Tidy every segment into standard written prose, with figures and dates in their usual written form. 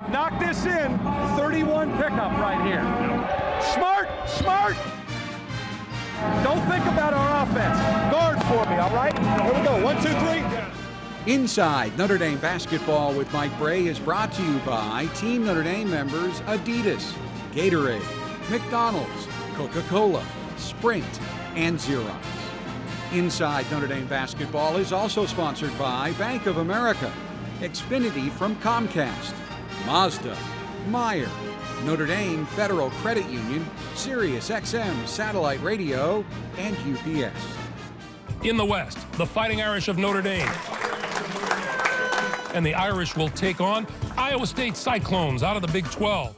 Knock this in, 31 pickup right here. Smart, smart. Don't think about our offense. Guard for me, all right? Here we go, 1, 2, 3. Inside Notre Dame Basketball with Mike Bray is brought to you by Team Notre Dame members Adidas, Gatorade, McDonald's, Coca-Cola, Sprint, and Xerox. Inside Notre Dame Basketball is also sponsored by Bank of America, Xfinity from Comcast, Mazda, Meyer, Notre Dame Federal Credit Union, Sirius XM Satellite Radio, and UPS. In the West, the Fighting Irish of Notre Dame. And the Irish will take on Iowa State Cyclones out of the Big 12.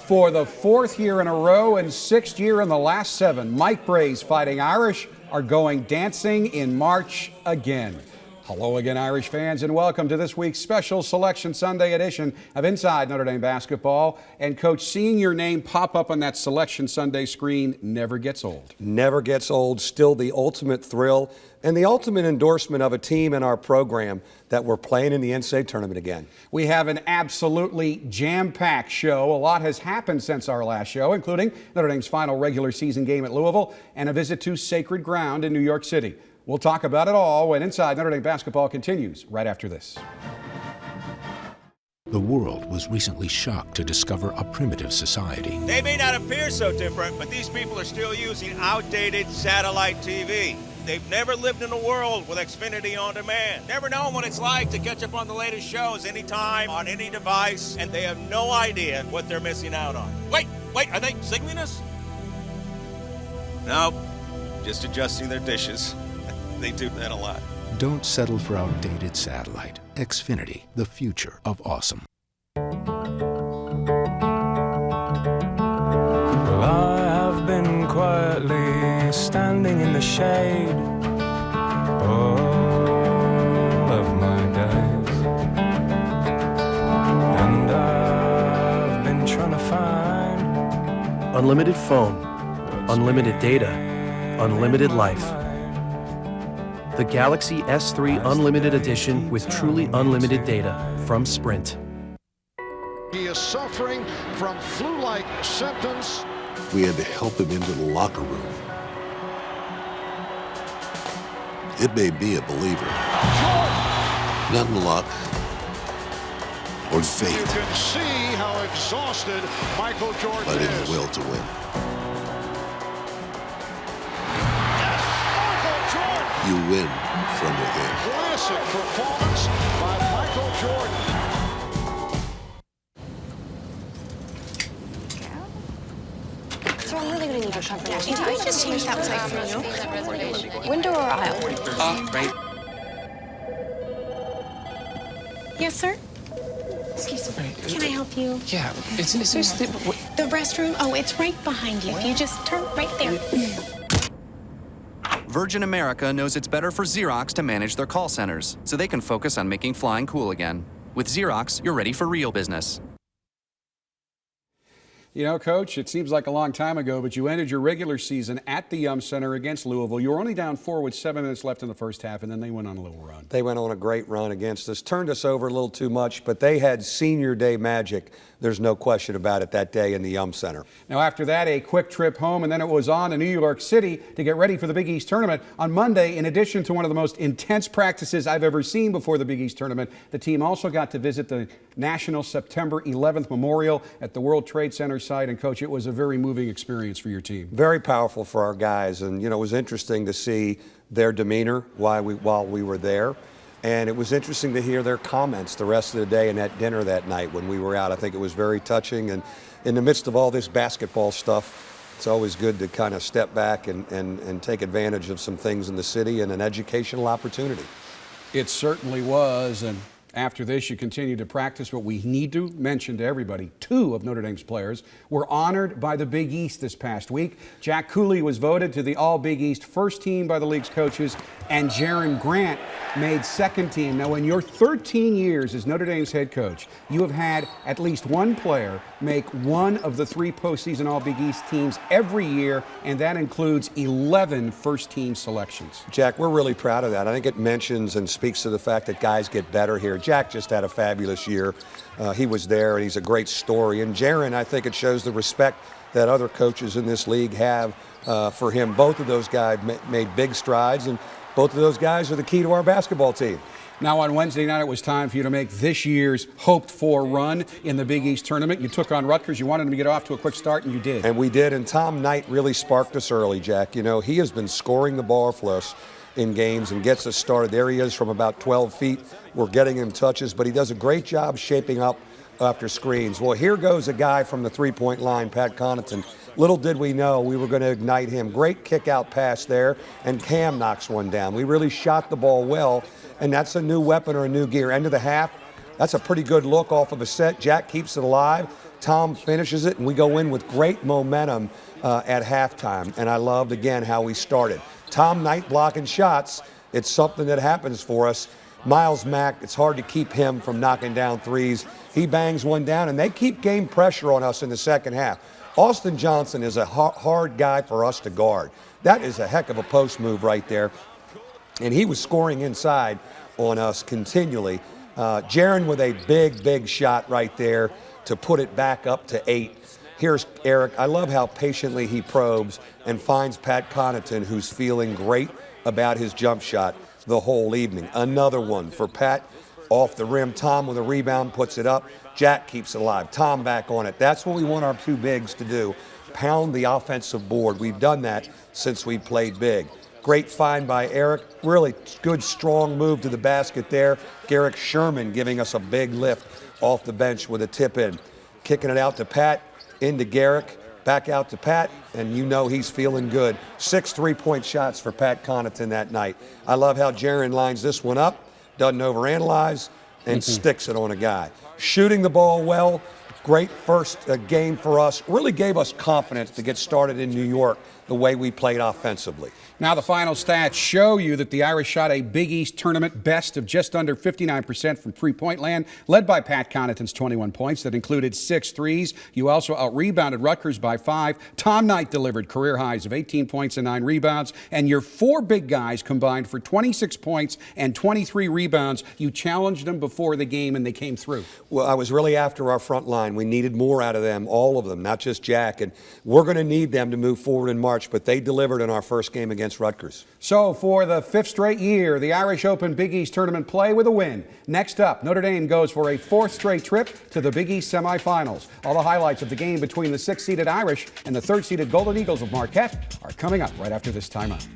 For the 4th year in a row and 6th year in the last 7, Mike Bray's Fighting Irish are going dancing in March again. Hello again, Irish fans, and welcome to this week's special Selection Sunday edition of Inside Notre Dame Basketball. And, Coach, seeing your name pop up on that Selection Sunday screen never gets old. Never gets old. Still the ultimate thrill and the ultimate endorsement of a team in our program that we're playing in the NCAA tournament again. We have an absolutely jam-packed show. A lot has happened since our last show, including Notre Dame's final regular season game at Louisville and a visit to sacred ground in New York City. We'll talk about it all when Inside Notre Dame Basketball continues right after this. The world was recently shocked to discover a primitive society. They may not appear so different, but these people are still using outdated satellite TV. They've never lived in a world with Xfinity on demand. Never known what it's like to catch up on the latest shows anytime, on any device, and they have no idea what they're missing out on. Wait, are they signaling us? No, just adjusting their dishes. They do that a lot. Don't settle for outdated satellite. Xfinity, the future of awesome. Well, I have been quietly standing in the shade all of my days, and I've been trying to find unlimited phone, unlimited data, unlimited life. The Galaxy S3 Unlimited Edition with truly unlimited data from Sprint. He is suffering from flu-like symptoms. We had to help him into the locker room. It may be a believer. Not in luck or fate. You can see how exhausted Michael Jordan but in is. the will to win. You win from within. Classic performance by Michael Jordan. So I'm really going to need your company. Can I just change that outside for you? Window or aisle? Right. Yes, sir? Excuse me. Can I help you? Yeah, is this the restroom? Oh, it's right behind you. If you just turn right there. Virgin America knows it's better for Xerox to manage their call centers, so they can focus on making flying cool again. With Xerox, you're ready for real business. You know, Coach, it seems like a long time ago, but you ended your regular season at the Yum Center against Louisville. You were only down 4 with 7 minutes left in the first half, and then they went on a little run. They went on a great run against us, turned us over a little too much, but they had senior day magic. There's no question about it that day in the Yum Center. Now, after that, a quick trip home, and then it was on to New York City to get ready for the Big East Tournament. On Monday, in addition to one of the most intense practices I've ever seen before the Big East Tournament, the team also got to visit the National September 11th Memorial at the World Trade Center site. And, Coach, it was a very moving experience for your team. Very powerful for our guys, and, you know, it was interesting to see their demeanor while we were there. And it was interesting to hear their comments the rest of the day and at dinner that night when we were out. I think it was very touching. And in the midst of all this basketball stuff, it's always good to kind of step back and take advantage of some things in the city and an educational opportunity. It certainly was. And after this, you continue to practice. What we need to mention to everybody, 2 of Notre Dame's players were honored by the Big East this past week. Jack Cooley was voted to the All-Big East first team by the league's coaches, and Jaron Grant made second team. Now, in your 13 years as Notre Dame's head coach, you have had at least one player make one of the 3 postseason All-Big East teams every year, and that includes 11 first-team selections. Jack, we're really proud of that. I think it mentions and speaks to the fact that guys get better here. Jack just had a fabulous year. He was there, and he's a great story. And Jaron, I think it shows the respect that other coaches in this league have for him. Both of those guys made big strides, and both of those guys are the key to our basketball team. Now on Wednesday night, it was time for you to make this year's hoped-for run in the Big East tournament. You took on Rutgers. You wanted them to get off to a quick start, and you did. And we did, and Tom Knight really sparked us early, Jack. You know, he has been scoring the ball for us in games and gets us started. There he is from about 12 feet. We're getting him touches, but he does a great job shaping up after screens. Well, here goes a guy from the three-point line, Pat Connaughton. Little did we know we were going to ignite him. Great kick-out pass there, and Cam knocks one down. We really shot the ball well, and that's a new weapon or a new gear. End of the half, that's a pretty good look off of a set. Jack keeps it alive. Tom finishes it, and we go in with great momentum at halftime. And I loved, again, how we started. Tom Knight blocking shots. It's something that happens for us. Miles Mack, it's hard to keep him from knocking down threes. He bangs one down, and they keep game pressure on us in the second half. Austin Johnson is a hard guy for us to guard. That is a heck of a post move right there. And he was scoring inside on us continually. Jaron with a big shot right there to put it back up to 8. Here's Eric. I love how patiently he probes and finds Pat Connaughton, who's feeling great about his jump shot the whole evening. Another one for Pat off the rim. Tom with a rebound puts it up. Jack keeps it alive. Tom back on it. That's what we want our two bigs to do, pound the offensive board. We've done that since we played big. Great find by Eric. Really good, strong move to the basket there. Garrick Sherman giving us a big lift off the bench with a tip in. Kicking it out to Pat, into Garrick, back out to Pat, and you know he's feeling good. 6 3-point shots for Pat Connaughton that night. I love how Jaron lines this one up, doesn't overanalyze, and sticks it on a guy. Shooting the ball well, great first game for us. Really gave us confidence to get started in New York the way we played offensively. Now the final stats show you that the Irish shot a Big East tournament best of just under 59% from three-point land, led by Pat Connaughton's 21 points that included 6 threes. You also out-rebounded Rutgers by 5. Tom Knight delivered career highs of 18 points and 9 rebounds. And your 4 big guys combined for 26 points and 23 rebounds. You challenged them before the game, and they came through. Well, I was really after our front line. We needed more out of them, all of them, not just Jack. And we're going to need them to move forward in March, but they delivered in our first game against Rutgers. So for the 5th straight year, the Irish open Big East tournament play with a win. Next up, Notre Dame goes for a 4th straight trip to the Big East semifinals. All the highlights of the game between the 6th-seeded Irish and the 3rd-seeded Golden Eagles of Marquette are coming up right after this timeout.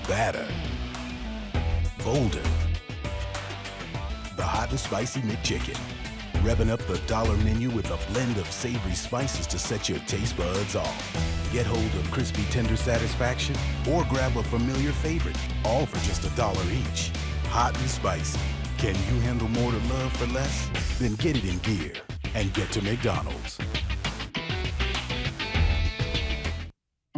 Batter. Bolder. The hot and spicy McChicken. Revving up the dollar menu with a blend of savory spices to set your taste buds off. Get hold of crispy tender satisfaction or grab a familiar favorite, all for just $1 each. Hot and spicy. Can you handle more to love for less? Then get it in gear and get to McDonald's.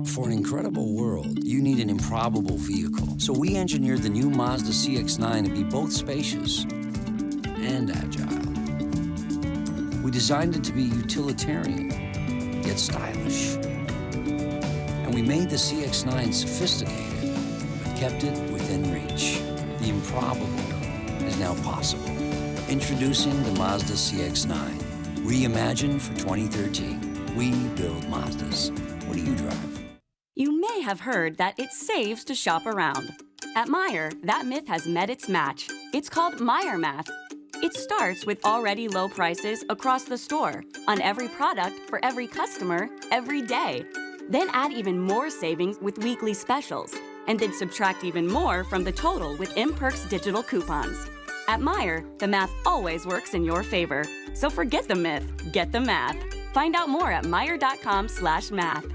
For an incredible world, you need an improbable vehicle. So we engineered the new Mazda CX-9 to be both spacious and agile. We designed it to be utilitarian, yet stylish. And we made the CX-9 sophisticated, but kept it within reach. The improbable is now possible. Introducing the Mazda CX-9. Reimagined for 2013. We build Mazdas. What do you drive? You may have heard that it saves to shop around. At Meijer, that myth has met its match. It's called Meijer Math. It starts with already low prices across the store on every product for every customer every day. Then add even more savings with weekly specials. And then subtract even more from the total with MPerks digital coupons. At Meijer, the math always works in your favor. So forget the myth, get the math. Find out more at Meijer.com/math.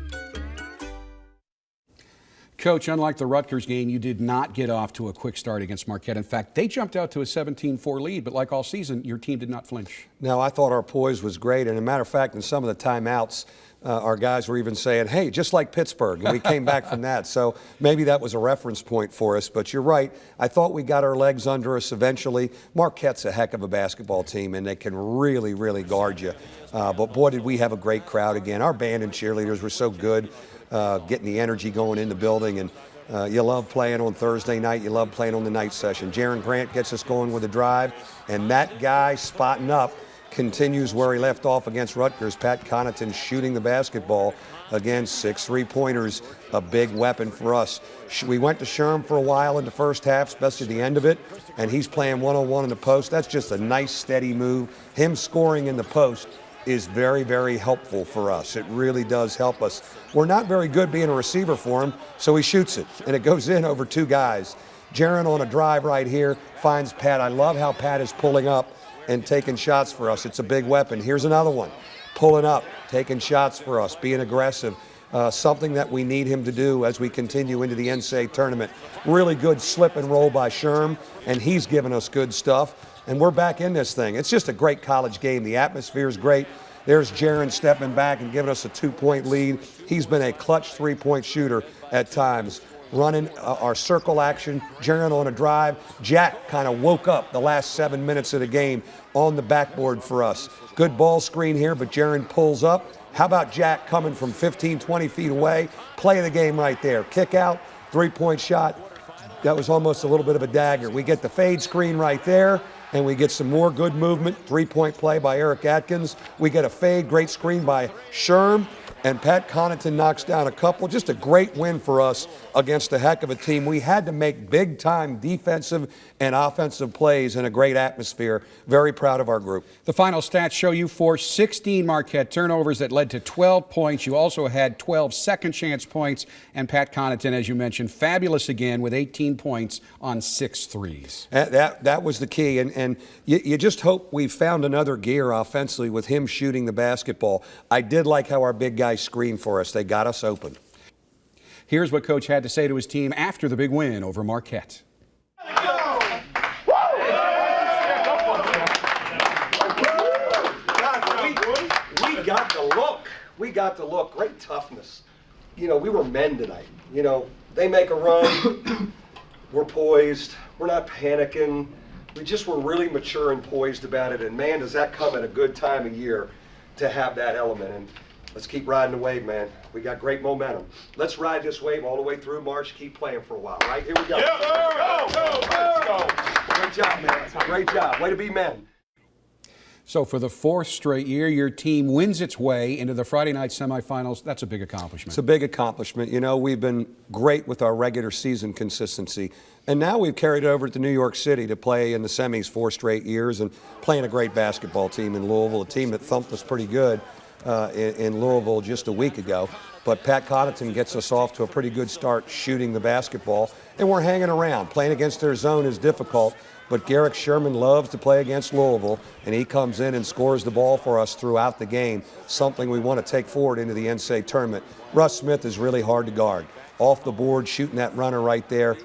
Coach, unlike the Rutgers game, you did not get off to a quick start against Marquette. In fact, they jumped out to a 17-4 lead, but like all season, your team did not flinch. No, I thought our poise was great. And as a matter of fact, in some of the timeouts, our guys were even saying, hey, just like Pittsburgh. And we came back from that. So maybe that was a reference point for us. But you're right. I thought we got our legs under us eventually. Marquette's a heck of a basketball team, and they can really, really guard you. But, boy, did we have a great crowd again. Our band and cheerleaders were so good, getting the energy going in the building. And you love playing on Thursday night. You love playing on the night session. Jaron Grant gets us going with a drive. And that guy spotting up continues where he left off against Rutgers. Pat Connaughton shooting the basketball. Again, 6 3-pointers, a big weapon for us. We went to Sherm for a while in the first half, especially the end of it, and he's playing one-on-one in the post. That's just a nice, steady move. Him scoring in the post is very, very helpful for us. It really does help us. We're not very good being a receiver for him, so he shoots it, and it goes in over 2 guys. Jaron on a drive right here finds Pat. I love how Pat is pulling up and taking shots for us. It's a big weapon. Here's another one. Pulling up, taking shots for us, being aggressive. Something that we need him to do as we continue into the NCAA tournament. Really good slip and roll by Sherm, and he's giving us good stuff. And we're back in this thing. It's just a great college game. The atmosphere is great. There's Jaron stepping back and giving us a 2-point lead. He's been a clutch 3-point shooter at times. Running our circle action, Jaron on a drive. Jack kind of woke up the last 7 minutes of the game on the backboard for us. Good ball screen here, but Jaron pulls up. How about Jack coming from 15, 20 feet away? Play of the game right there. Kick out, 3-point shot. That was almost a little bit of a dagger. We get the fade screen right there, and we get some more good movement. 3-point play by Eric Atkins. We get a fade, great screen by Sherm. And Pat Connaughton knocks down a couple. Just a great win for us against a heck of a team. We had to make big-time defensive and offensive plays in a great atmosphere. Very proud of our group. The final stats show you forced 16 Marquette turnovers that led to 12 points. You also had 12 second-chance points. And Pat Connaughton, as you mentioned, fabulous again with 18 points on 6 threes. That was the key. And you just hope we found another gear offensively with him shooting the basketball. I did like how our big guys screened for us. They got us open. Here's what Coach had to say to his team after the big win over Marquette. We got the look. We got the look. Great toughness. You know, we were men tonight. You know, they make a run. We're poised. We're not panicking. We just were really mature and poised about it. And man, does that come at a good time of year to have that element. And let's keep riding the wave, man. We got great momentum. Let's ride this wave all the way through March. Keep playing for a while, right? Here we go. Yeah, Let's go. Great job, man. Great job. Way to be men. So for the 4th straight year, your team wins its way into the Friday night semifinals. That's a big accomplishment. It's a big accomplishment. You know, we've been great with our regular season consistency. And now we've carried it over to New York City to play in the semis 4 straight years and playing a great basketball team in Louisville, a team that thumped us pretty good in Louisville just a week ago. But Pat Connaughton gets us off to a pretty good start shooting the basketball. And we're hanging around. Playing against their zone is difficult. But Garrick Sherman loves to play against Louisville, and he comes in and scores the ball for us throughout the game, something we want to take forward into the NCAA tournament. Russ Smith is really hard to guard. Off the board, shooting that runner right there.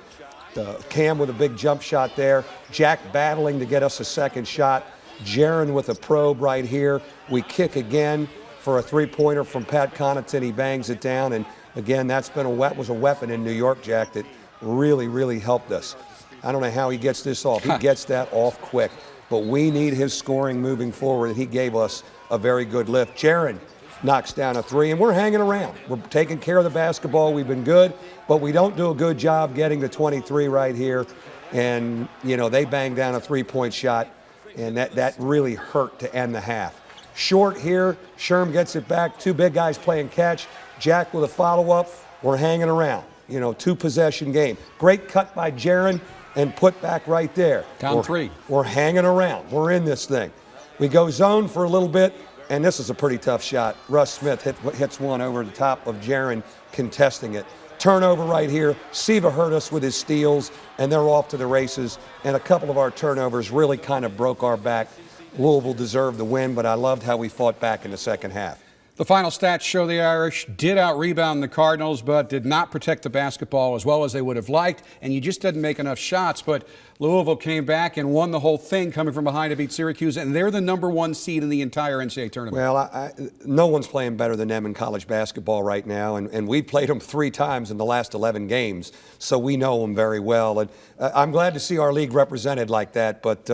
Cam with a big jump shot there. Jack battling to get us a second shot. Jaron with a probe right here. We kick again for a 3-pointer from Pat Connaughton. He bangs it down, and again, was a weapon in New York, Jack, that really, really helped us. I don't know how he gets this off. He gets that off quick. But we need his scoring moving forward, and he gave us a very good lift. Jaron knocks down a 3, and we're hanging around. We're taking care of the basketball. We've been good, but we don't do a good job getting the 23 right here. And, you know, they bang down a 3-point shot, and that really hurt to end the half. Short here. Sherm gets it back. 2 big guys playing catch. Jack with a follow-up. We're hanging around. You know, 2-possession game. Great cut by Jaron. And put back right there. Down 3. We're hanging around. We're in this thing. We go zone for a little bit, and this is a pretty tough shot. Russ Smith hits one over the top of Jaron, contesting it. Turnover right here. Siva hurt us with his steals, and they're off to the races. And a couple of our turnovers really kind of broke our back. Louisville deserved the win, but I loved how we fought back in the second half. The final stats show the Irish did out-rebound the Cardinals, but did not protect the basketball as well as they would have liked, and you just didn't make enough shots. But Louisville came back and won the whole thing, coming from behind to beat Syracuse, and they're the #1 seed in the entire NCAA tournament. Well, no one's playing better than them in college basketball right now, and we played them 3 times in the last 11 games, so we know them very well. And I'm glad to see our league represented like that, but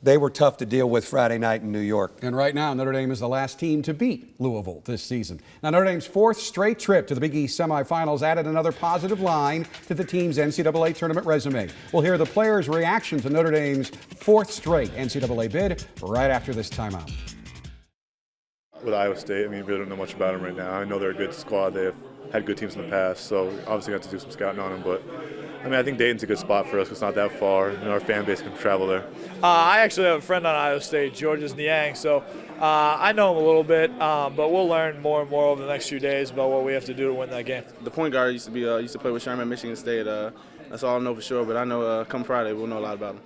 they were tough to deal with Friday night in New York. And right now, Notre Dame is the last team to beat Louisville this season. Now, Notre Dame's 4th straight trip to the Big East semifinals added another positive line to the team's NCAA tournament resume. We'll hear the players' reaction to Notre Dame's 4th straight NCAA bid right after this timeout. With Iowa State, I mean, we really don't know much about them right now. I know they're a good squad. They've had good teams in the past, so obviously got to do some scouting on them. But I mean, I think Dayton's a good spot for us. It's not that far, and our fan base can travel there. I actually have a friend on Iowa State, Georges Niang, so I know him a little bit, but we'll learn more and more over the next few days about what we have to do to win that game. The point guard used to play with Sherman at Michigan State. That's all I know for sure, but I know come Friday we'll know a lot about him.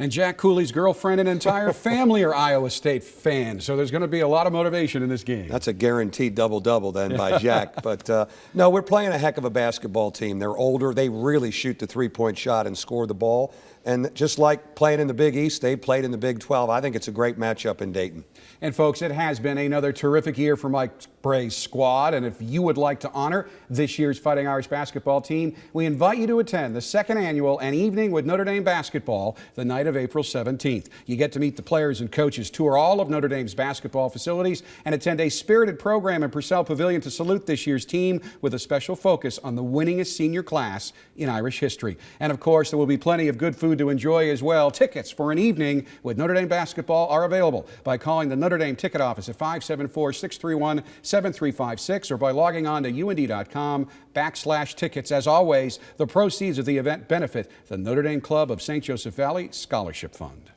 And Jack Cooley's girlfriend and entire family are Iowa State fans, so there's going to be a lot of motivation in this game. That's a guaranteed double-double then by Jack. But, no, we're playing a heck of a basketball team. They're older. They really shoot the three-point shot and score the ball. And just like playing in the Big East, they played in the Big 12. I think it's a great matchup in Dayton. And, folks, it has been another terrific year for Mike Bray's squad. And if you would like to honor this year's Fighting Irish basketball team, we invite you to attend the 2nd annual An Evening with Notre Dame Basketball the night of April 17th. You get to meet the players and coaches, tour all of Notre Dame's basketball facilities, and attend a spirited program in Purcell Pavilion to salute this year's team with a special focus on the winningest senior class in Irish history. And, of course, there will be plenty of good food to enjoy as well. Tickets for An Evening with Notre Dame Basketball are available by calling the Notre Dame ticket office at 574-631-7356 or by logging on to und.com/tickets. As always, the proceeds of the event benefit the Notre Dame Club of St. Joseph Valley Scholarship Fund.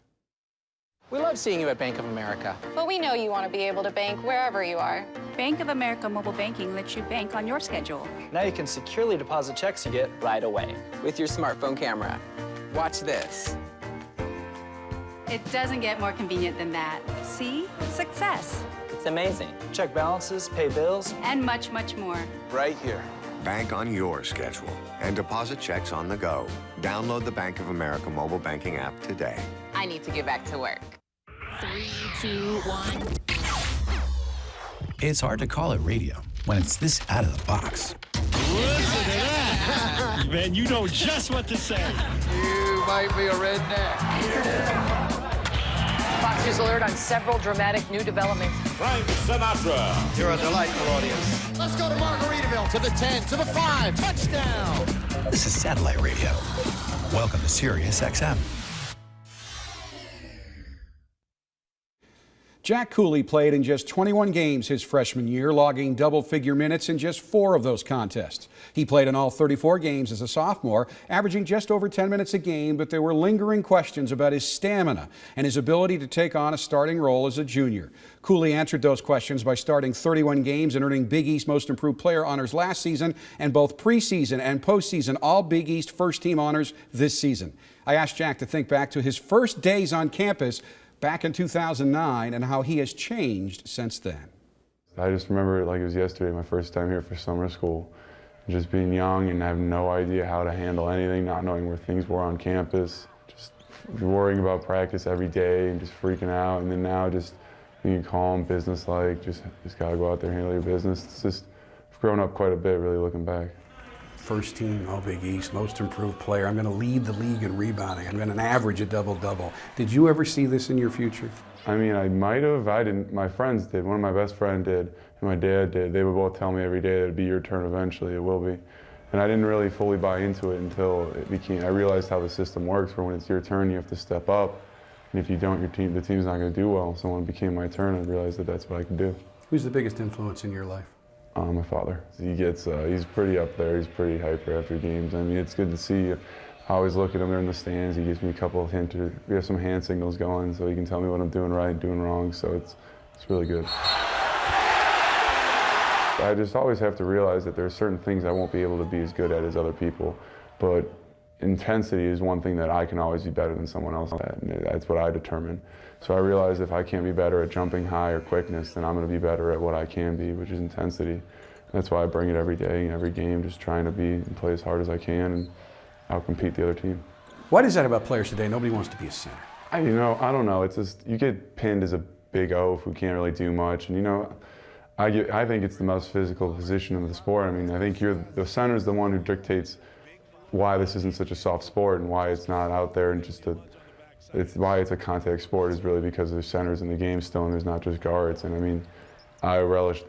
We love seeing you at Bank of America. But we know you want to be able to bank wherever you are. Bank of America Mobile Banking lets you bank on your schedule. Now you can securely deposit checks you get right away with your smartphone camera. Watch this. It doesn't get more convenient than that. See? Success. It's amazing. Check balances, pay bills, and much, much more. right here. Bank on your schedule and deposit checks on the go. Download the Bank of America mobile banking app today. I need to get back to work. 3, 2, 1. It's hard to call it radio when it's this out of the box. Listen to that. Man, you know just what to say. You might be a redneck. Fox News alert on several dramatic new developments. Frank Sinatra. You're a delightful audience. Let's go to Margaritaville, to the 10, to the 5, touchdown. This is satellite radio. Welcome to Sirius XM. Jack Cooley played in just 21 games his freshman year, logging double-figure minutes in just 4 of those contests. He played in all 34 games as a sophomore, averaging just over 10 minutes a game, but there were lingering questions about his stamina and his ability to take on a starting role as a junior. Cooley answered those questions by starting 31 games and earning Big East Most Improved Player honors last season, and both preseason and postseason all Big East first-team honors this season. I asked Jack to think back to his first days on campus back in 2009 and how he has changed since then. I just remember it like it was yesterday, my first time here for summer school. Just being young and having no idea how to handle anything, not knowing where things were on campus, just worrying about practice every day and just freaking out. And then now just being calm, business-like, just gotta go out there and handle your business. It's just, I've grown up quite a bit really looking back. First team, all Big East, most improved player. I'm going to lead the league in rebounding. I'm going to average a double-double. Did you ever see this in your future? I mean, I might have. I didn't. My friends did. One of my best friends did, and my dad did. They would both tell me every day that it'd be your turn eventually. It will be. And I didn't really fully buy into it until it became. I realized how the system works. Where when it's your turn, you have to step up, and if you don't, the team's not going to do well. So when it became my turn, I realized that that's what I could do. Who's the biggest influence in your life? My father. He's pretty up there. He's pretty hyper after games. I mean, it's good to see. I always look at him there in the stands. He gives me a couple of hints. We have some hand signals going, so he can tell me what I'm doing right, doing wrong. So it's really good. I just always have to realize that there are certain things I won't be able to be as good at as other people. But intensity is one thing that I can always be better than someone else at, and that's what I determine. So I realize if I can't be better at jumping high or quickness, then I'm going to be better at what I can be, which is intensity. And that's why I bring it every day, every game, just trying to be and play as hard as I can and outcompete the other team. What is that about players today? Nobody wants to be a center. I don't know. It's just, you get pinned as a big oaf who can't really do much. And I think it's the most physical position of the sport. I mean, I think the center is the one who dictates why this isn't such a soft sport and why it's not out there and why it's a contact sport is really because there's centers in the game still and there's not just guards. And I mean, I relish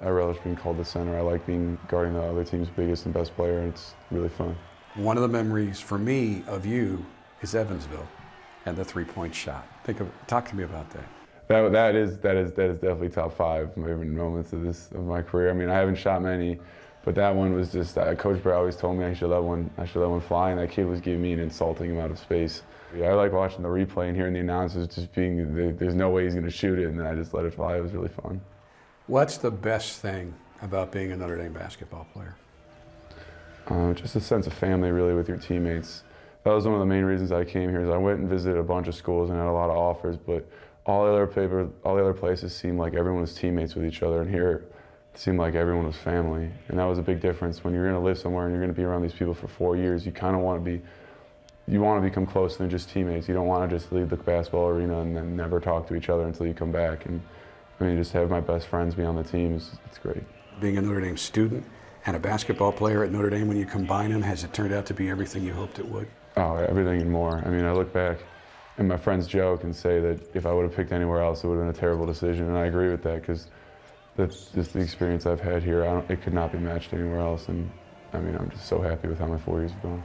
being called the center. I like guarding the other team's biggest and best player, and it's really fun. One of the memories for me of you is Evansville and the three-point shot. Talk to me about that. That is definitely top 5 favorite moments of my career. I mean, I haven't shot many, but that one was just Coach Bear always told me I should let one fly, and that kid was giving me an insulting amount of space. Yeah, I like watching the replay and hearing the announcers just there's no way he's going to shoot it, and then I just let it fly. It was really fun. What's the best thing about being a Notre Dame basketball player? Just a sense of family, really, with your teammates. That was one of the main reasons I came here. Is I went and visited a bunch of schools and had a lot of offers, but all the other places seemed like everyone was teammates with each other, and here it seemed like everyone was family. And that was a big difference. When you're going to live somewhere and you're going to be around these people for 4 years, you kind of want to become closer than just teammates. You don't want to just leave the basketball arena and then never talk to each other until you come back. And I mean, just have my best friends be on the team, it's great. Being a Notre Dame student and a basketball player at Notre Dame, when you combine them, has it turned out to be everything you hoped it would? Oh, everything and more. I mean, I look back and my friends joke and say that if I would have picked anywhere else, it would have been a terrible decision, and I agree with that because that's just the experience I've had here. It could not be matched anywhere else, and I mean, I'm just so happy with how my 4 years have gone.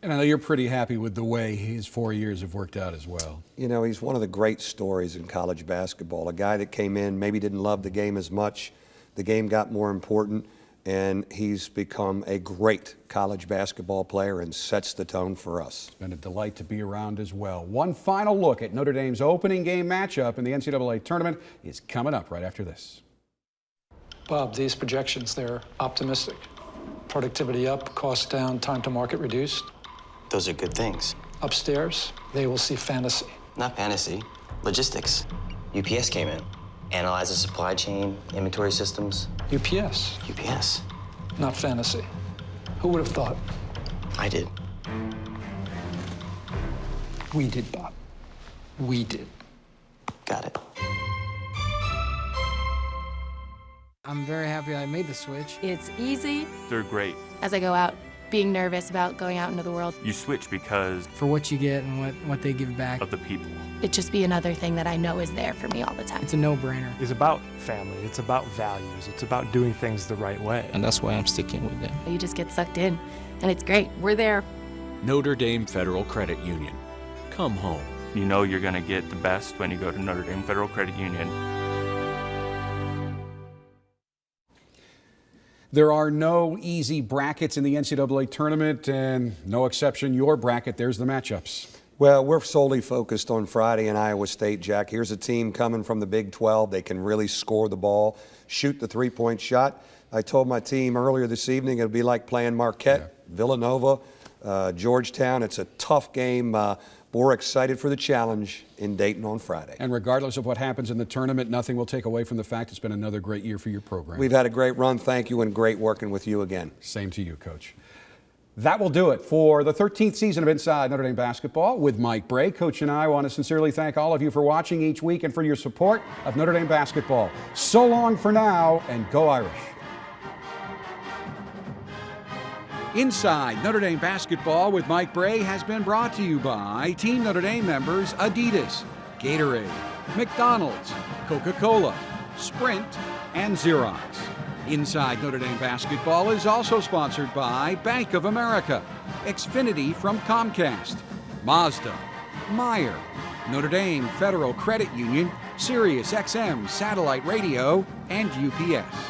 And I know you're pretty happy with the way his 4 years have worked out as well. He's one of the great stories in college basketball. A guy that came in, maybe didn't love the game as much. The game got more important, and he's become a great college basketball player and sets the tone for us. It's been a delight to be around as well. One final look at Notre Dame's opening game matchup in the NCAA tournament is coming up right after this. Bob, these projections, they're optimistic. Productivity up, costs down, time to market reduced. Those are good things. Upstairs, they will see fantasy. Not fantasy, logistics. UPS came in. Analyze the supply chain, inventory systems. UPS? UPS. Not fantasy. Who would have thought? I did. We did, Bob. We did. Got it. I'm very happy I made the switch. It's easy. They're great. As I go out, being nervous about going out into the world. You switch because for what you get and what they give back. Of the people. It'd just be another thing that I know is there for me all the time. It's a no-brainer. It's about family. It's about values. It's about doing things the right way. And that's why I'm sticking with them. You just get sucked in, and it's great. We're there. Notre Dame Federal Credit Union. Come home. You know you're going to get the best when you go to Notre Dame Federal Credit Union. There are no easy brackets in the NCAA tournament, and no exception your bracket. There's the matchups. Well, we're solely focused on Friday in Iowa State, Jack. Here's a team coming from the Big 12. They can really score the ball, shoot the three-point shot. I told my team earlier this evening it would be like playing Marquette, Villanova, Georgetown. It's a tough game. We're excited for the challenge in Dayton on Friday. And regardless of what happens in the tournament, nothing will take away from the fact it's been another great year for your program. We've had a great run. Thank you, and great working with you again. Same to you, Coach. That will do it for the 13th season of Inside Notre Dame Basketball with Mike Bray. Coach and I want to sincerely thank all of you for watching each week and for your support of Notre Dame basketball. So long for now, and go Irish. Inside Notre Dame Basketball with Mike Bray has been brought to you by Team Notre Dame members Adidas, Gatorade, McDonald's, Coca-Cola, Sprint, and Xerox. Inside Notre Dame Basketball is also sponsored by Bank of America, Xfinity from Comcast, Mazda, Meijer, Notre Dame Federal Credit Union, Sirius XM Satellite Radio, and UPS.